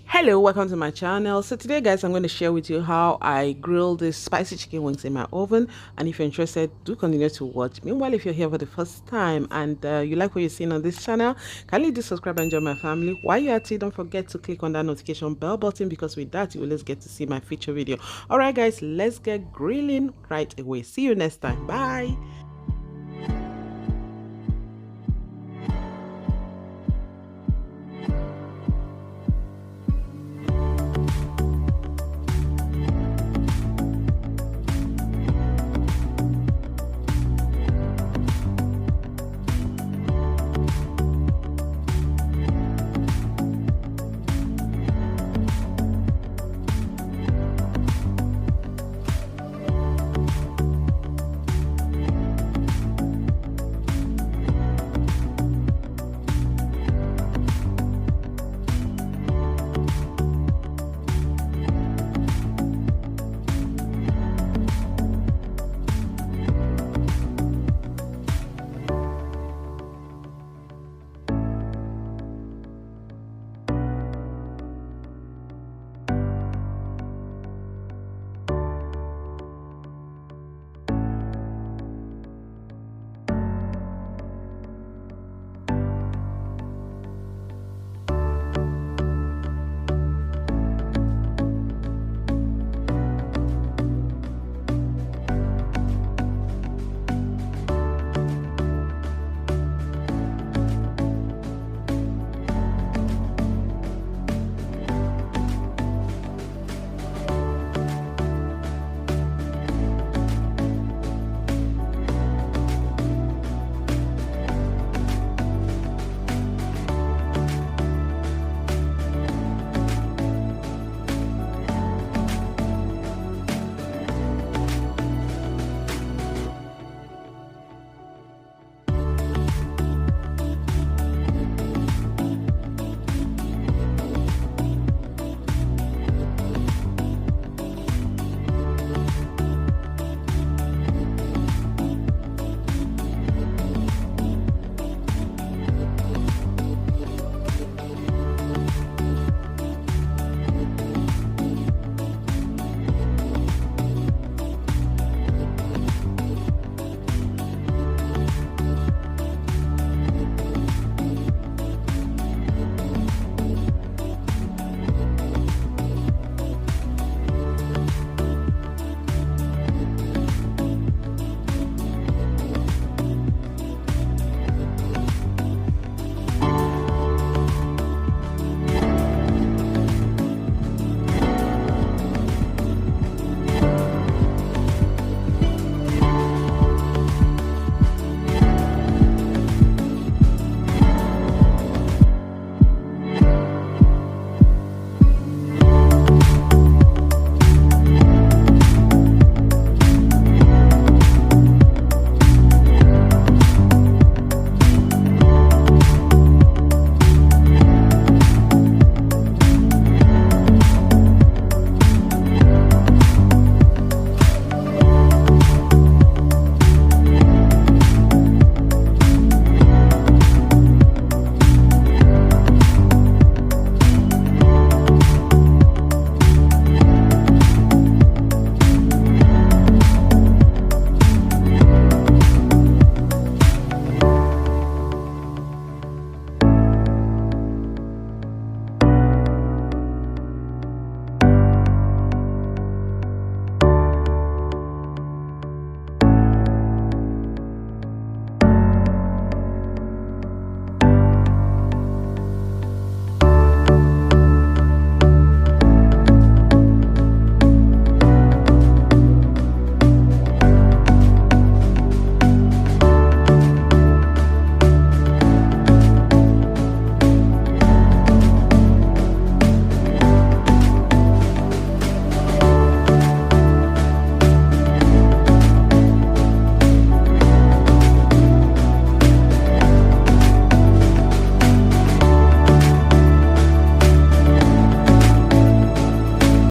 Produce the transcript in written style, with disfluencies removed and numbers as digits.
Hello, welcome to my channel. So today guys, I'm going to share with you how I grill this spicy chicken wings in my oven, and if you're interested, do continue to watch. Meanwhile, if you're here for the first time and you like what you're seeing on this channel, kindly do subscribe and join my family. While you're at it, don't forget to click on that notification bell button, because with that you will always get to see my future video. All right guys, let's get grilling right away. See you next time. Bye.